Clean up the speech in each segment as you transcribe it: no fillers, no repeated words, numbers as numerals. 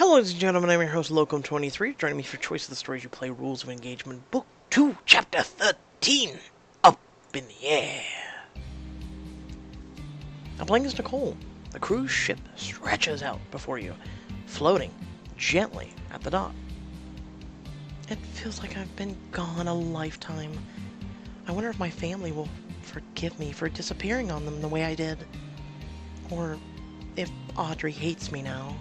Hello, ladies and gentlemen, I'm your host, Locum23. Joining me for Choice of the Stories You Play, Rules of Engagement, Book 2, Chapter 13, Up in the Air. Now, playing as Nicole, the cruise ship stretches out before you, floating gently at the dock. It feels like I've been gone a lifetime. I wonder if my family will forgive me for disappearing on them the way I did. Or if Audrey hates me now.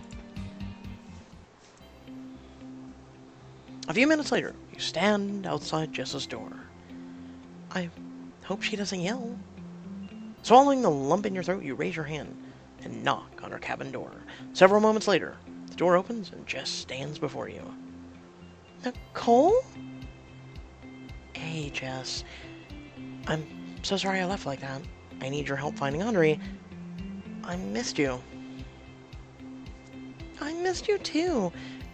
A few minutes later, you stand outside Jess's door. I hope she doesn't yell. Swallowing the lump in your throat, you raise your hand and knock on her cabin door. Several moments later, the door opens and Jess stands before you. Nicole? Hey, Jess. I'm so sorry I left like that. I need your help finding Audrey. I missed you. I missed you too.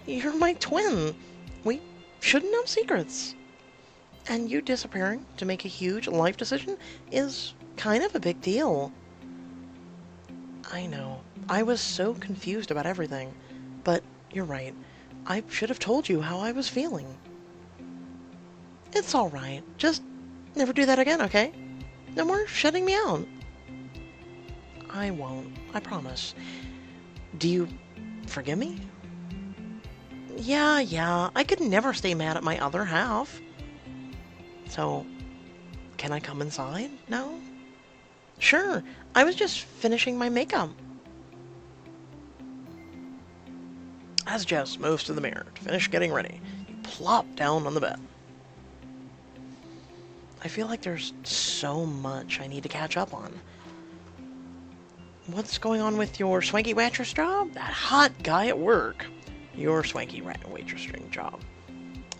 You're my twin. We shouldn't have secrets. And you disappearing to make a huge life decision is kind of a big deal. I know. I was so confused about everything. But you're right. I should have told you how I was feeling. It's alright. Just never do that again, okay? No more shutting me out. I won't. I promise. Do you forgive me? Yeah, I could never stay mad at my other half. So, can I come inside now? Sure, I was just finishing my makeup. As Jess moves to the mirror to finish getting ready, you plop down on the bed. I feel like there's so much I need to catch up on. What's going on with your swanky waitress job? That hot guy at work. Your swanky waitressing job.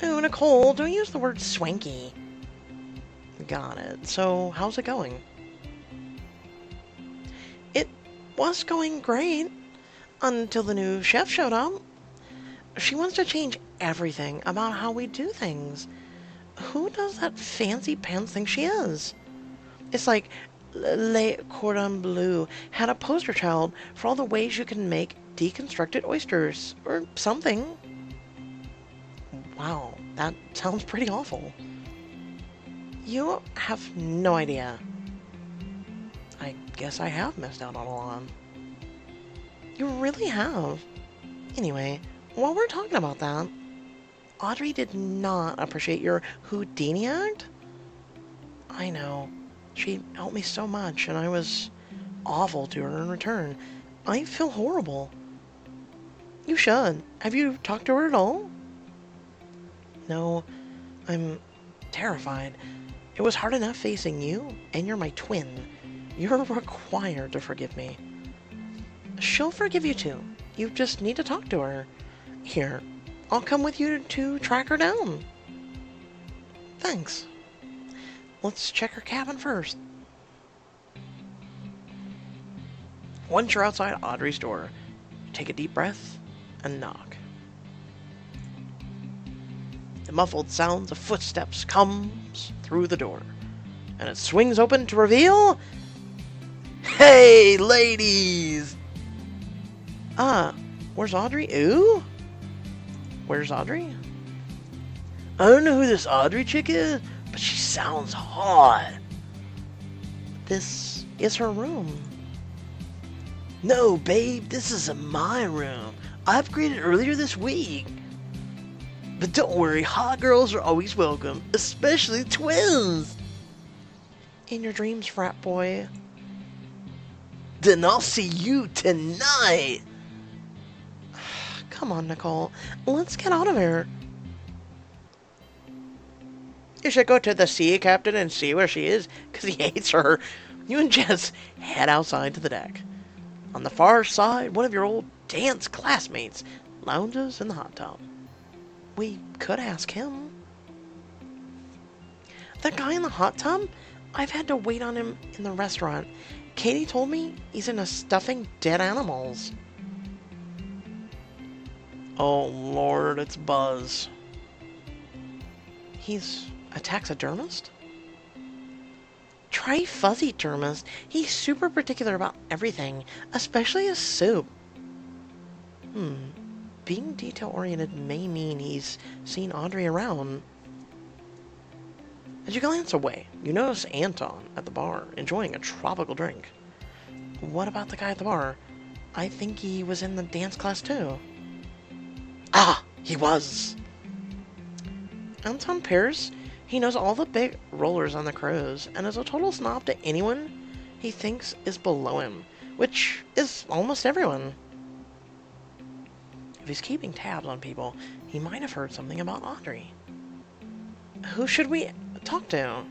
Oh, Nicole, don't use the word swanky. Got it. So, how's it going? It was going great. Until the new chef showed up. She wants to change everything about how we do things. Who does that fancy pants think she is? It's like Le Cordon Bleu had a poster child for all the ways you can make deconstructed oysters, or something. Wow, that sounds pretty awful. You have no idea. I guess I have missed out on a lot. You really have. Anyway, while we're talking about that, Audrey did not appreciate your Houdini act. I know. She helped me so much, and I was awful to her in return. I feel horrible. You should. Have you talked to her at all? No, I'm terrified. It was hard enough facing you, and you're my twin. You're required to forgive me. She'll forgive you too. You just need to talk to her. Here, I'll come with you to track her down. Thanks. Let's check her cabin first. Once you're outside Audrey's door, you take a deep breath and knock. The muffled sounds of footsteps comes through the door, and it swings open to reveal... Hey, ladies! Where's Audrey? Ooh? Where's Audrey? I don't know who this Audrey chick is, but she sounds hot. This is her room. No, babe, this is my room. I upgraded earlier this week. But don't worry, hot girls are always welcome, especially twins. In your dreams, frat boy. Then I'll see you tonight. Come on, Nicole. Let's get out of here. You should go to the sea captain and see where she is, because he hates her. You and Jess head outside to the deck. On the far side, one of your old dance classmates lounges in the hot tub. We could ask him. That guy in the hot tub? I've had to wait on him in the restaurant. Katie told me he's into stuffing dead animals. Oh, Lord, it's Buzz. He's a taxidermist? Try Fuzzy Dermist. He's super particular about everything, especially his soup. being detail-oriented may mean he's seen Audrey around. As you glance away, you notice Anton at the bar, enjoying a tropical drink. What about the guy at the bar? I think he was in the dance class too. Ah, he was! Anton Pierce, he knows all the big rollers on the crews, and is a total snob to anyone he thinks is below him, which is almost everyone. If he's keeping tabs on people, he might have heard something about Audrey. Who should we talk to?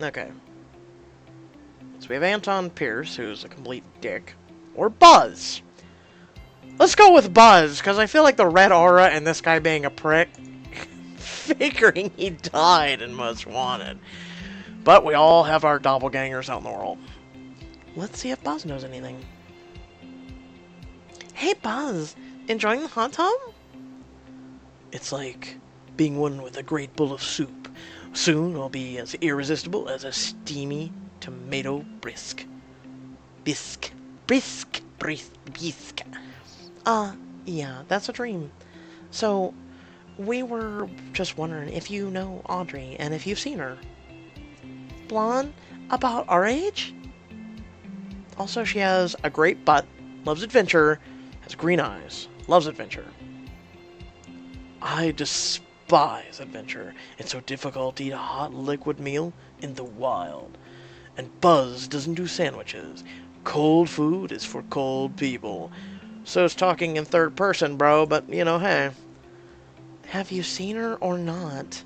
Okay. So we have Anton Pierce, who's a complete dick. Or Buzz. Let's go with Buzz, because I feel like the red aura and this guy being a prick, figuring he died and most wanted. But we all have our doppelgangers out in the world. Let's see if Buzz knows anything. Hey Buzz, enjoying the hot tub? It's like being one with a great bowl of soup. Soon I'll be as irresistible as a steamy tomato bisque. Bisque. Yeah, that's a dream. So, we were just wondering if you know Audrey and if you've seen her. Blonde? About our age? Also, she has a great butt, loves adventure, has green eyes, loves adventure. I despise adventure. It's so difficult to eat a hot liquid meal in the wild. And Buzz doesn't do sandwiches. Cold food is for cold people. So it's talking in third person, bro, but, you know, hey. Have you seen her or not?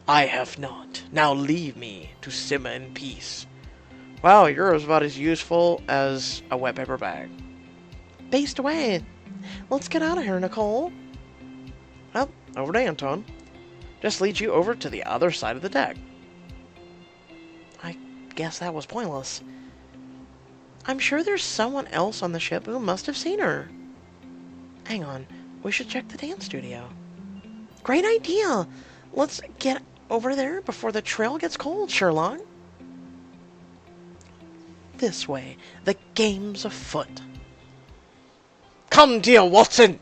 I have not. Now leave me to simmer in peace. Wow, you're about as useful as a wet paper bag. Based away. Let's get out of here, Nicole. Well, over to Anton. Just leads you over to the other side of the deck. I guess that was pointless. I'm sure there's someone else on the ship who must have seen her. Hang on, we should check the dance studio. Great idea! Let's get over there before the trail gets cold, Sherlock. This way, the game's afoot. Come, dear Watson!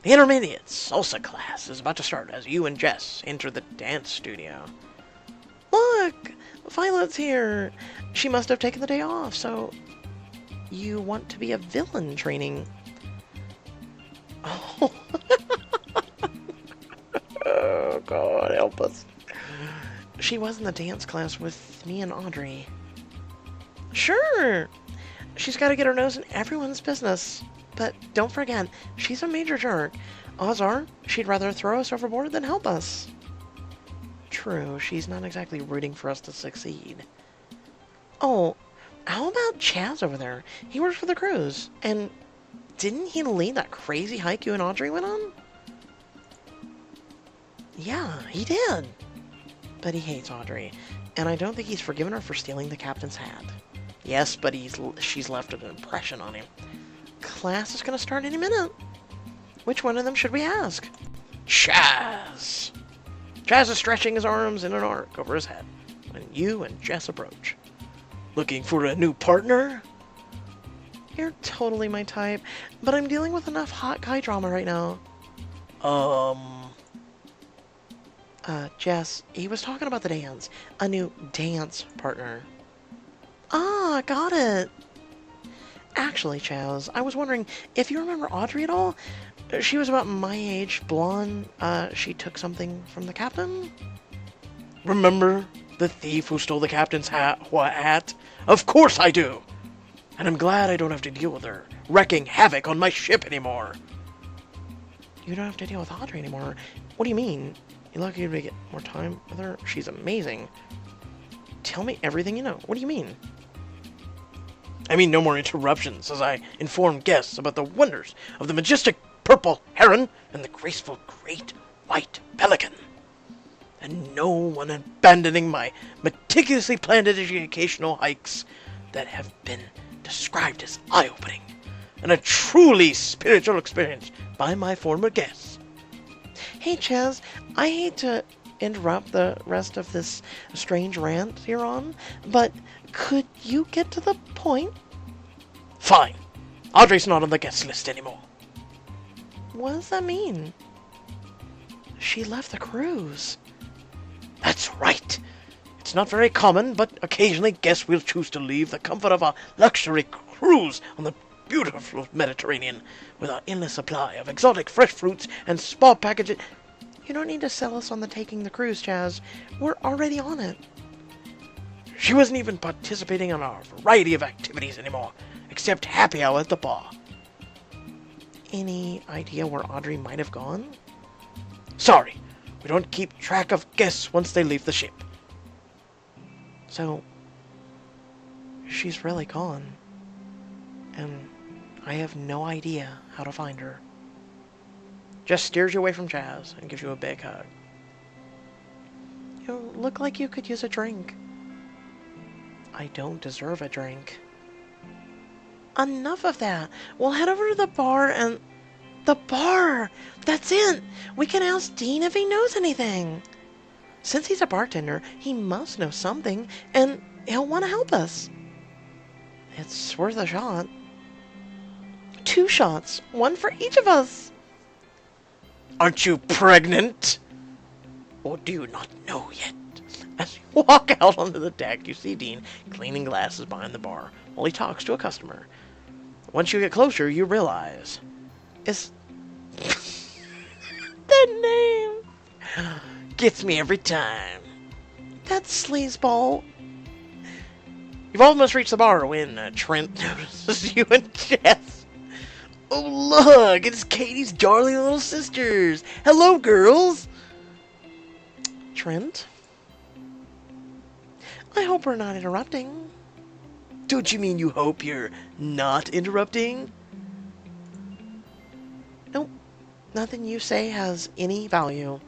The intermediate salsa class is about to start as you and Jess enter the dance studio. Look! Violet's here! She must have taken the day off, so... You want to be a villain training? Oh, oh God, help us. She was in the dance class with me and Audrey. Sure! She's got to get her nose in everyone's business. But don't forget, she's a major jerk. Odds are, she'd rather throw us overboard than help us. True, she's not exactly rooting for us to succeed. Oh, how about Chaz over there? He works for the cruise. And didn't he lead that crazy hike you and Audrey went on? Yeah, he did. But he hates Audrey. And I don't think he's forgiven her for stealing the captain's hat. Yes, but she's left an impression on him. Class is going to start any minute. Which one of them should we ask? Chaz! Chaz is stretching his arms in an arc over his head when you and Jess approach. Looking for a new partner? You're totally my type, but I'm dealing with enough hot guy drama right now. Jess, he was talking about the dance. A new dance partner. Ah, got it. Actually, Chaz, I was wondering if you remember Audrey at all? She was about my age, blonde. She took something from the captain? Remember the thief who stole the captain's hat? What hat? Of course I do! And I'm glad I don't have to deal with her, wreaking havoc on my ship anymore. You don't have to deal with Audrey anymore? What do you mean? You're lucky to get more time with her? She's amazing. Tell me everything you know. What do you mean? I mean no more interruptions as I inform guests about the wonders of the majestic purple heron and the graceful great white pelican. And no one abandoning my meticulously planned educational hikes that have been described as eye-opening and a truly spiritual experience by my former guests. Hey Chaz, I hate to interrupt the rest of this strange rant you're on, but could you get to the point? Fine. Audrey's not on the guest list anymore. What does that mean? She left the cruise. That's right. It's not very common, but occasionally guests will choose to leave the comfort of a luxury cruise on the beautiful Mediterranean with our endless supply of exotic fresh fruits and spa packages. You don't need to sell us on the taking the cruise, Jazz. We're already on it. She wasn't even participating in our variety of activities anymore, except happy hour at the bar. Any idea where Audrey might have gone? Sorry, we don't keep track of guests once they leave the ship. So, she's really gone. And I have no idea how to find her. Jess steers you away from Jazz and gives you a big hug. You look like you could use a drink. I don't deserve a drink. Enough of that. We'll head over to the bar and... The bar! That's it! We can ask Dean if he knows anything. Since he's a bartender, he must know something, and he'll want to help us. It's worth a shot. 2 shots, 1 for each of us. Aren't you pregnant? Or do you not know yet? As you walk out onto the deck, you see Dean cleaning glasses behind the bar while he talks to a customer. Once you get closer, you realize... Is... that name... gets me every time. That sleazeball. You've almost reached the bar when Trent notices you and Jess. Oh, look, it's Katie's darling little sisters. Hello, girls. Trent? I hope we're not interrupting. Don't you mean you hope you're not interrupting? Nope. Nothing you say has any value.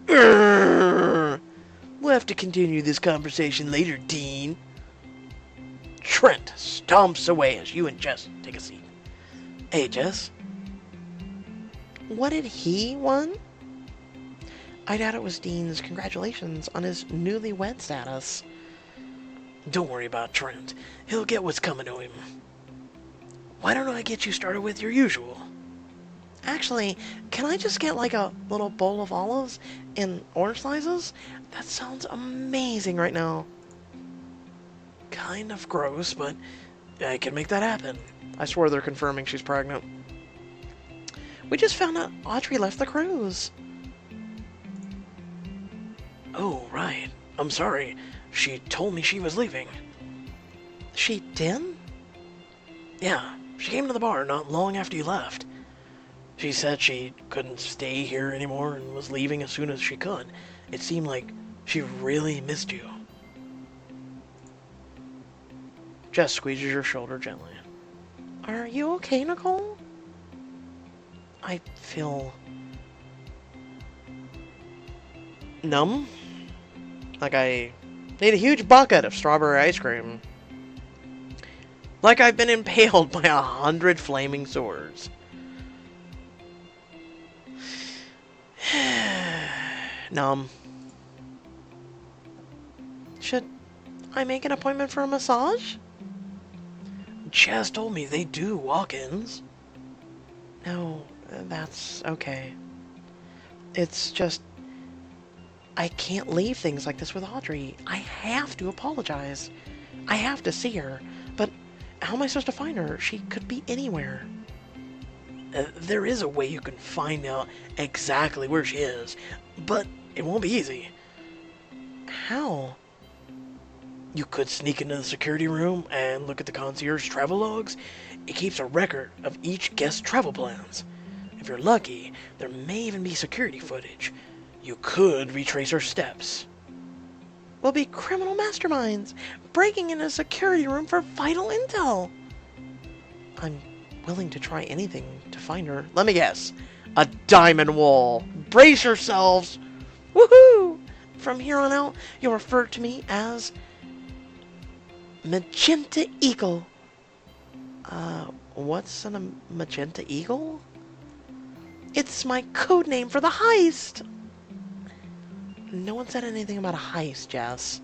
We'll have to continue this conversation later, Dean. Trent stomps away as you and Jess take a seat. Hey, Jess. What did he want? I doubt it was Dean's congratulations on his newlywed status. Don't worry about Trent. He'll get what's coming to him. Why don't I get you started with your usual? Actually, can I just get like a little bowl of olives and orange slices? That sounds amazing right now. Kind of gross, but I can make that happen. I swear they're confirming she's pregnant. We just found out Audrey left the cruise. Oh, right. I'm sorry. She told me she was leaving. She did? Yeah, she came to the bar not long after you left. She said she couldn't stay here anymore and was leaving as soon as she could. It seemed like she really missed you. Jess squeezes your shoulder gently. Are you okay, Nicole? I feel... numb? Like I need a huge bucket of strawberry ice cream. Like I've been impaled by 100 flaming swords. Numb. Should I make an appointment for a massage? Jess told me they do walk-ins. No, that's okay. It's just... I can't leave things like this with Audrey. I have to apologize. I have to see her. But how am I supposed to find her? She could be anywhere. There is a way you can find out exactly where she is, but it won't be easy. How? You could sneak into the security room and look at the concierge travel logs. It keeps a record of each guest's travel plans. If you're lucky, there may even be security footage. You could retrace her steps. We'll be criminal masterminds, breaking into a security room for vital intel. I'm willing to try anything to find her. Let me guess. A diamond wall. Brace yourselves. Woohoo! From here on out, you'll refer to me as Magenta Eagle. What's a Magenta Eagle? It's my code name for the heist. No one said anything about a heist, Jess.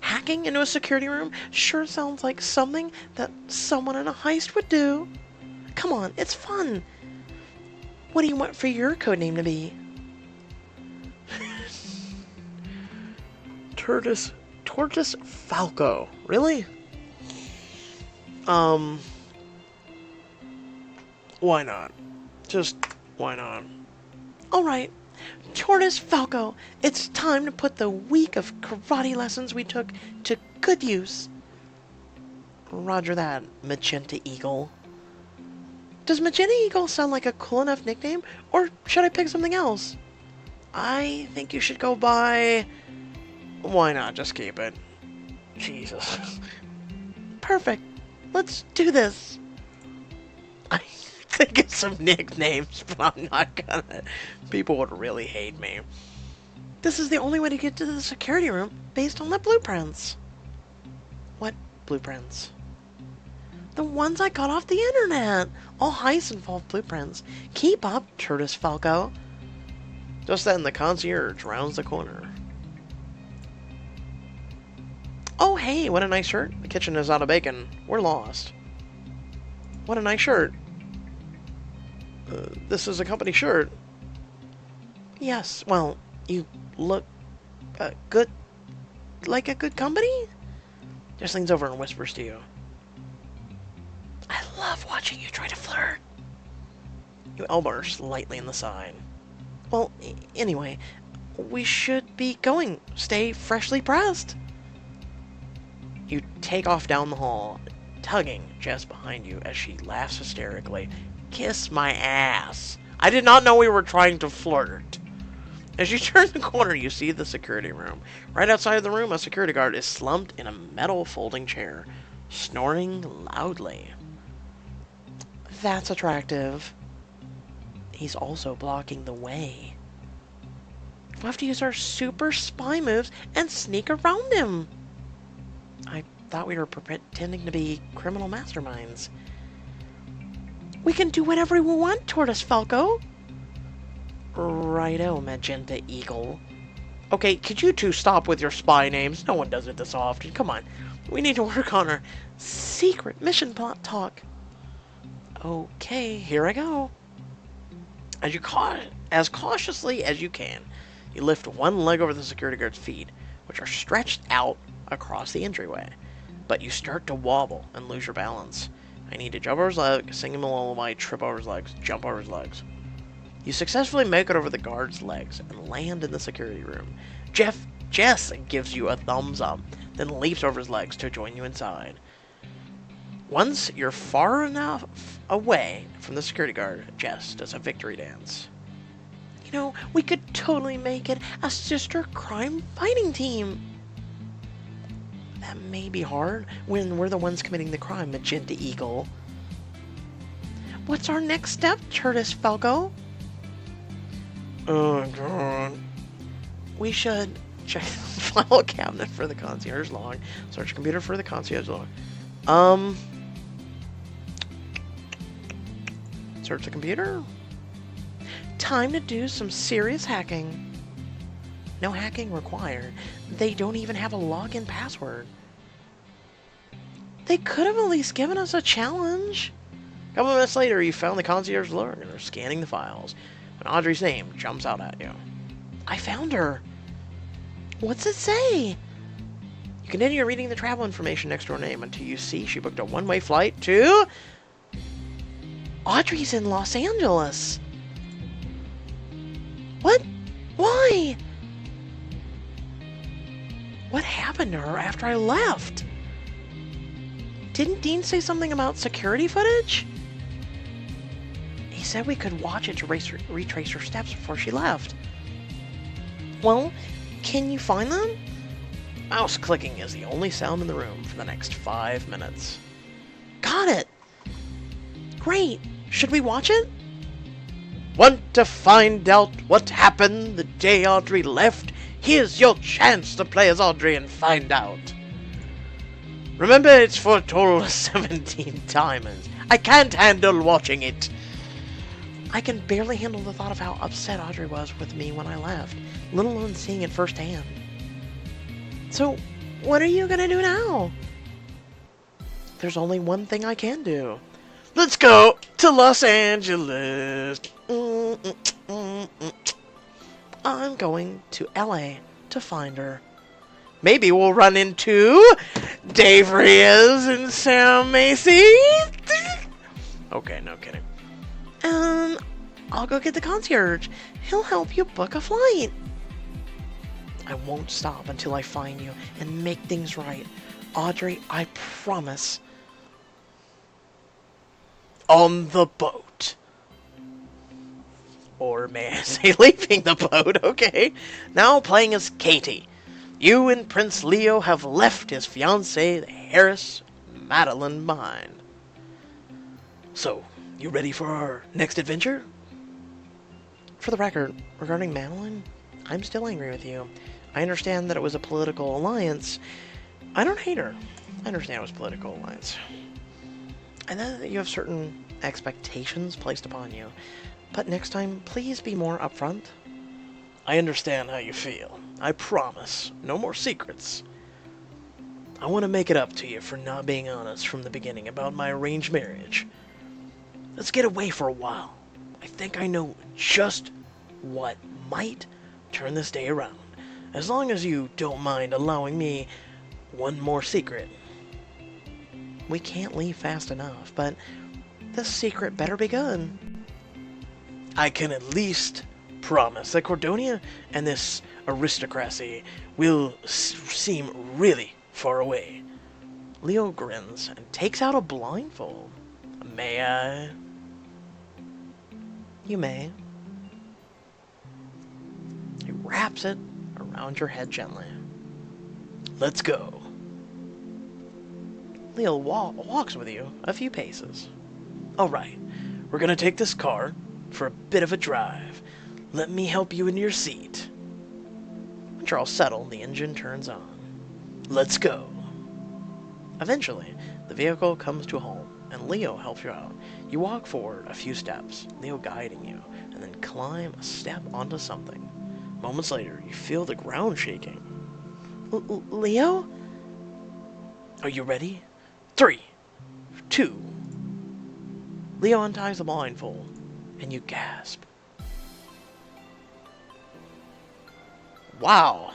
Hacking into a security room sure sounds like something that someone in a heist would do. Come on, it's fun. What do you want for your codename to be? Tortoise Falco. Really? Why not? Just, why not? Alright, Tortoise Falco, it's time to put the week of karate lessons we took to good use. Roger that, Magenta Eagle. Does Magenta Eagle sound like a cool enough nickname, or should I pick something else? I think you should go by... Why not just keep it? Jesus. Perfect. Let's do this. I think of some nicknames, but I'm not gonna. People would really hate me. This is the only way to get to the security room based on the blueprints. What blueprints? The ones I got off the internet. All heists involve blueprints. Keep up, Tortoise Falco. Just then, the concierge rounds the corner. Oh, hey, what a nice shirt. The kitchen is out of bacon. We're lost. What a nice shirt. This is a company shirt. Yes, well, you look good. Like a good company? Just leans over and whispers to you. I love watching you try to flirt. You elbow her slightly in the side. Well, anyway, we should be going. Stay freshly pressed. You take off down the hall, tugging Jess behind you as she laughs hysterically. Kiss my ass. I did not know we were trying to flirt. As you turn the corner, you see the security room. Right outside the room, a security guard is slumped in a metal folding chair, snoring loudly. That's attractive. He's also blocking the way. We'll have to use our super spy moves and sneak around him. I thought we were pretending to be criminal masterminds. We can do whatever we want, Tortoise Falco. Righto, Magenta Eagle. Okay, could you two stop with your spy names? No one does it this often. Come on. We need to work on our secret mission plot talk. Okay, here I go. As cautiously as you can, you lift one leg over the security guard's feet, which are stretched out across the entryway. But you start to wobble and lose your balance. I need to jump over his leg, sing him a lullaby, trip over his legs, jump over his legs. You successfully make it over the guard's legs and land in the security room. Jess gives you a thumbs up, then leaps over his legs to join you inside. Once you're far enough away from the security guard, Jess does a victory dance. You know, we could totally make it a sister crime fighting team. That may be hard when we're the ones committing the crime, Magenta Eagle. What's our next step, Tortoise Falco? Oh, God. We should check the file cabinet for the concierge log. Search computer for the concierge log. Search the computer. Time to do some serious hacking. No hacking required. They don't even have a login password. They could have at least given us a challenge. A couple minutes later, you found the concierge log and are scanning the files. When Audrey's name jumps out at you. I found her. What's it say? You continue reading the travel information next to her name until you see she booked a one-way flight to... Audrey's in Los Angeles. What? Why? What happened to her after I left? Didn't Dean say something about security footage? He said we could watch it to retrace her steps before she left. Well, can you find them? Mouse clicking is the only sound in the room for the next 5 minutes. Got it! Great! Should we watch it? Want to find out what happened the day Audrey left? Here's your chance to play as Audrey and find out. Remember, it's for a total of 17 diamonds. I can't handle watching it. I can barely handle the thought of how upset Audrey was with me when I left, let alone seeing it firsthand. So, What are you gonna do now? There's only one thing I can do. Let's go to Los Angeles. I'm going to LA to find her. Maybe we'll run into Dave Reyes and Sam Macy. Okay, no kidding. I'll go get the concierge. He'll help you book a flight. I won't stop until I find you and make things right. Audrey, I promise. On the boat. Or may I say leaving the boat, okay. Now playing as Katie. You and Prince Leo have left his fiancée, the Harris Madeline, behind. So, you ready for our next adventure? For the record, regarding Madeline, I'm still angry with you. I understand that it was a political alliance. I don't hate her. I understand it was a political alliance. I know that you have certain expectations placed upon you. But next time, please be more upfront. I understand how you feel. I promise. No more secrets. I want to make it up to you for not being honest from the beginning about my arranged marriage. Let's get away for a while. I think I know just what might turn this day around. As long as you don't mind allowing me one more secret. We can't leave fast enough, but this secret better be good. I can at least promise that Cordonia and this aristocracy will seem really far away. Leo grins and takes out a blindfold. May I? You may. He wraps it around your head gently. Let's go. Leo walks with you a few paces. All right, we're gonna take this car for a bit of a drive. Let me help you in your seat. Once you're all settled, the engine turns on. Let's go. Eventually, the vehicle comes to a halt, and Leo helps you out. You walk forward a few steps, Leo guiding you, and then climb a step onto something. Moments later, you feel the ground shaking. Leo? Are you ready? 3, 2. Leo unties the blindfold, and you gasp. Wow.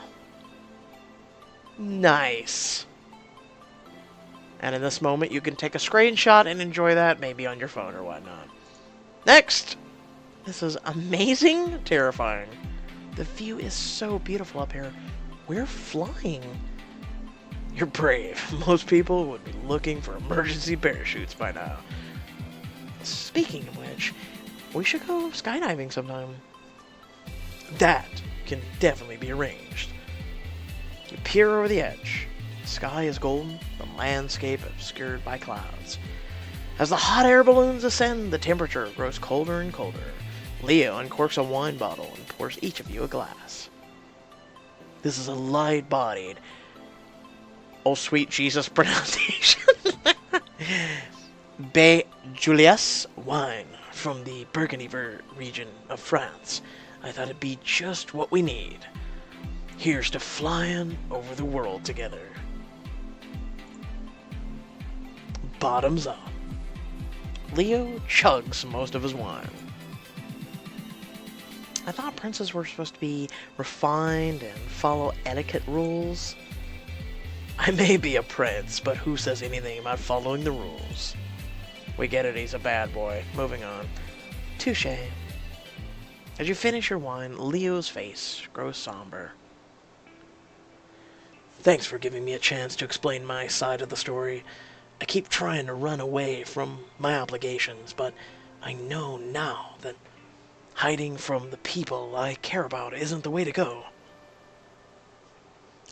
Nice. And in this moment, you can take a screenshot and enjoy that, maybe on your phone or whatnot. Next! This is amazing, terrifying. The view is so beautiful up here. We're flying. You're brave. Most people would be looking for emergency parachutes by now. Speaking of which, we should go skydiving sometime. That can definitely be arranged. You peer over the edge. The sky is golden, the landscape obscured by clouds. As the hot air balloons ascend, the temperature grows colder and colder. Leo uncorks a wine bottle and pours each of you a glass. This is a light-bodied, oh sweet Jesus pronunciation, Julius wine from the Burgundy region of France. I thought it'd be just what we need. Here's to flying over the world together. Bottoms up. Leo chugs most of his wine. I thought princes were supposed to be refined and follow etiquette rules. I may be a prince, but who says anything about following the rules? We get it, he's a bad boy. Moving on. Touché. As you finish your wine, Leo's face grows somber. Thanks for giving me a chance to explain my side of the story. I keep trying to run away from my obligations, but I know now that hiding from the people I care about isn't the way to go.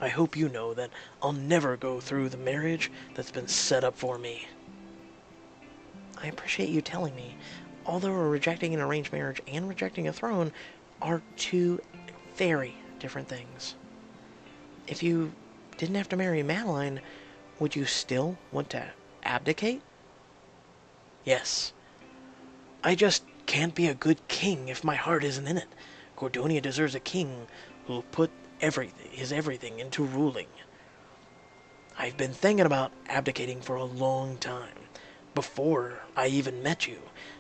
I hope you know that I'll never go through the marriage that's been set up for me. I appreciate you telling me. Although rejecting an arranged marriage and rejecting a throne are two very different things. If you didn't have to marry Madeline, would you still want to abdicate? Yes. I just can't be a good king if my heart isn't in it. Cordonia deserves a king who'll put his everything into ruling. I've been thinking about abdicating for a long time, before I even met you,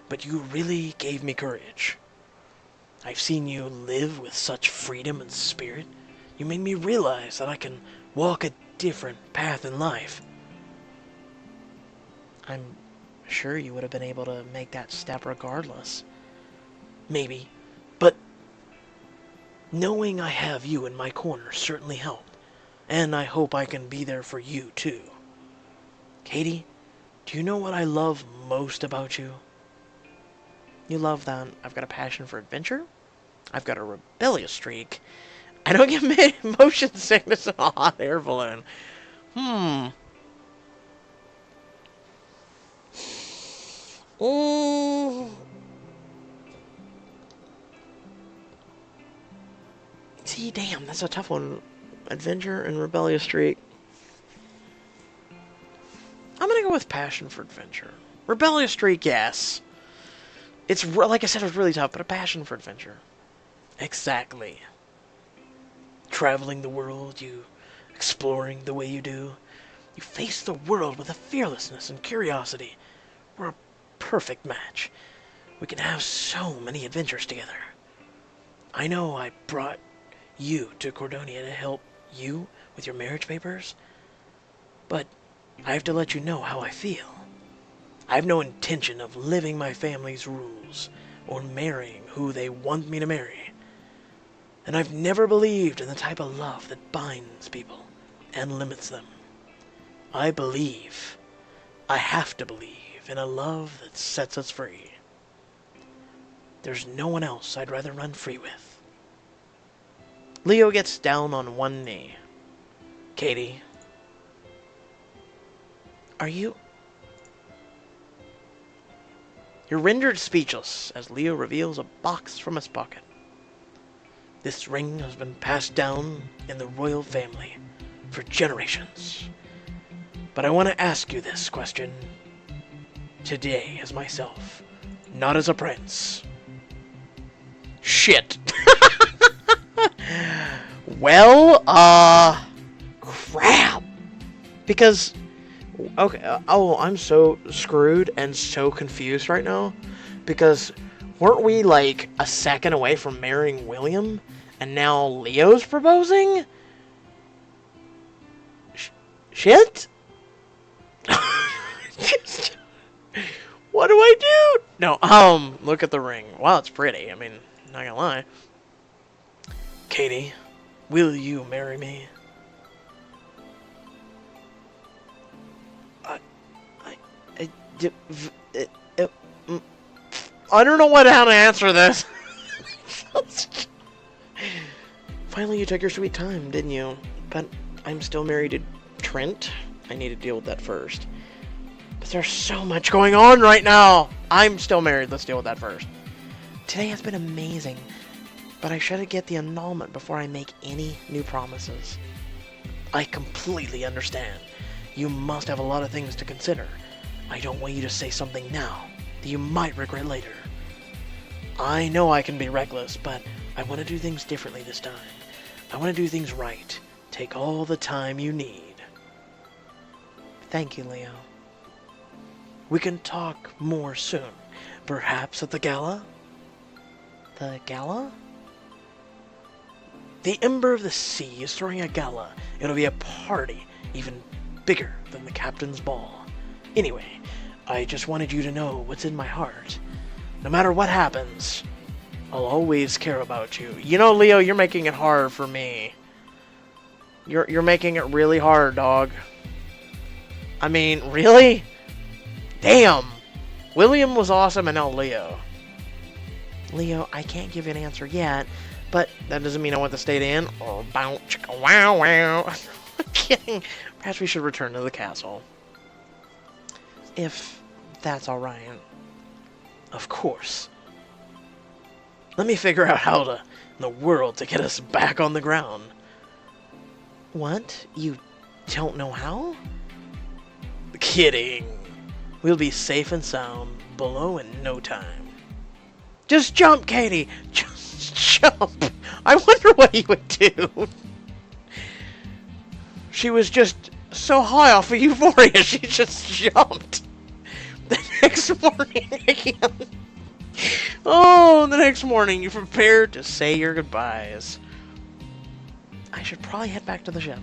but you really gave me courage. I've seen you live with such freedom and spirit. You made me realize that I can walk a different path in life. I'm sure you would have been able to make that step regardless. Maybe, but knowing I have you in my corner certainly helped, and I hope I can be there for you too. Katie, do you know what I love most about you? You love that I've got a passion for adventure, I've got a rebellious streak, I don't get motion sickness in a hot air balloon. Mm. See, damn, that's a tough one. Adventure and rebellious streak. I'm gonna go with passion for adventure. Rebellious streak, yes. It's, like I said, it was really tough, but a passion for adventure. Exactly. Traveling the world, you exploring the way you do. You face the world with a fearlessness and curiosity. We're a perfect match. We can have so many adventures together. I know I brought you to Cordonia to help you with your marriage papers, but I have to let you know how I feel. I have no intention of living my family's rules or marrying who they want me to marry. And I've never believed in the type of love that binds people and limits them. I believe, I have to believe, in a love that sets us free. There's no one else I'd rather run free with. Leo gets down on one knee. Katie. Are you... You're rendered speechless as Leo reveals a box from his pocket. This ring has been passed down in the royal family for generations. But I want to ask you this question today as myself, not as a prince. Shit. Well, crap. Because, okay, oh, I'm so screwed and so confused right now. Because weren't we like a second away from marrying William? And now Leo's proposing? Shit? What do I do? No, look at the ring. Wow, it's pretty. I mean, not gonna lie. Katie, will you marry me? I don't know how to answer this. Finally, you took your sweet time, didn't you? But I'm still married to Trent. I need to deal with that first. But there's so much going on right now. I'm still married. Let's deal with that first. Today has been amazing, but I should get the annulment before I make any new promises. I completely understand. You must have a lot of things to consider. I don't want you to say something now that you might regret later. I know I can be reckless, but I want to do things differently this time. I want to do things right. Take all the time you need. Thank you, Leo. We can talk more soon. Perhaps at the gala? The gala? The Ember of the Sea is throwing a gala. It'll be a party, even bigger than the captain's ball. Anyway, I just wanted you to know what's in my heart. No matter what happens, I'll always care about you. You know, Leo, you're making it hard for me. You're making it really hard, dog. I mean, really? Damn. William was awesome and now Leo. Leo, I can't give you an answer yet, but that doesn't mean I want to stay in. Or bounce, chicka, wow, wow. I'm kidding. Perhaps we should return to the castle. If that's alright. Of course. Let me figure out how in the world to get us back on the ground. What? You don't know how? Kidding. We'll be safe and sound below in no time. Just jump, Katie! Just jump! I wonder what he would do. She was just so high off of euphoria, she just jumped. The next morning, again. Oh, the next morning, you prepared to say your goodbyes. I should probably head back to the ship.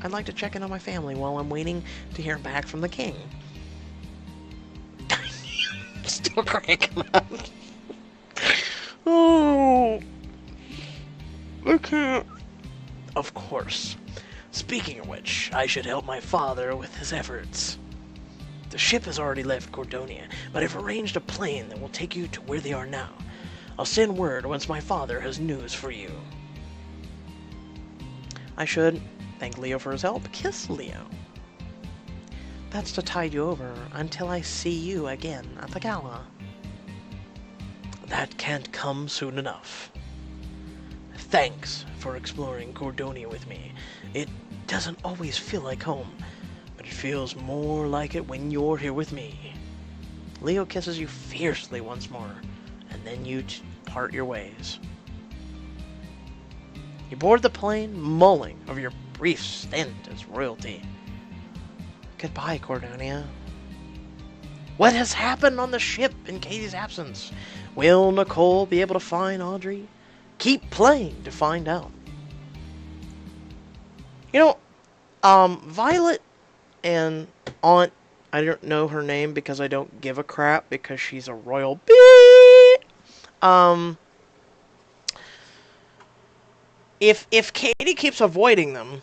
I'd like to check in on my family while I'm waiting to hear back from the king. Still cranking up. Oh, I can't. Of course. Speaking of which, I should help my father with his efforts. The ship has already left Cordonia, but I've arranged a plane that will take you to where they are now. I'll send word once my father has news for you. I should thank Leo for his help. Kiss Leo. That's to tide you over until I see you again at the gala. That can't come soon enough. Thanks for exploring Cordonia with me. It doesn't always feel like home, but it feels more like it when you're here with me. Leo kisses you fiercely once more, and then you part your ways. You board the plane, mulling over your brief stint as royalty. Goodbye, Cordonia. What has happened on the ship in Katie's absence? Will Nicole be able to find Audrey? Keep playing to find out. You know, Violet and Aunt, I don't know her name because I don't give a crap because she's a royal bee. If Katie keeps avoiding them,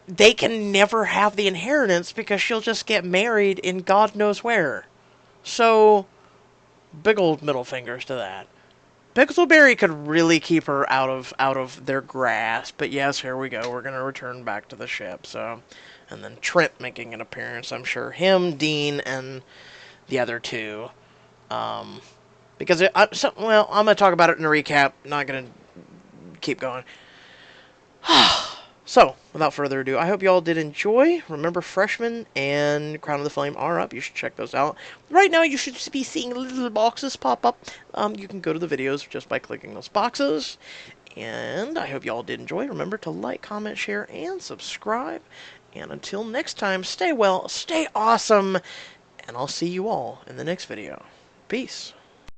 they can never have the inheritance because she'll just get married in God knows where. So, big old middle fingers to that. Pixelberry could really keep her out of their grasp, but yes, here we go. We're gonna return back to the ship. So, and then Trent making an appearance. I'm sure him, Dean, and the other two. Because well, I'm gonna talk about it in a recap. Not gonna keep going. So, without further ado, I hope you all did enjoy. Remember, Freshman and Crown of the Flame are up. You should check those out. Right now, you should be seeing little boxes pop up. You can go to the videos just by clicking those boxes. And I hope you all did enjoy. Remember to like, comment, share, and subscribe. And until next time, stay well, stay awesome, and I'll see you all in the next video. Peace.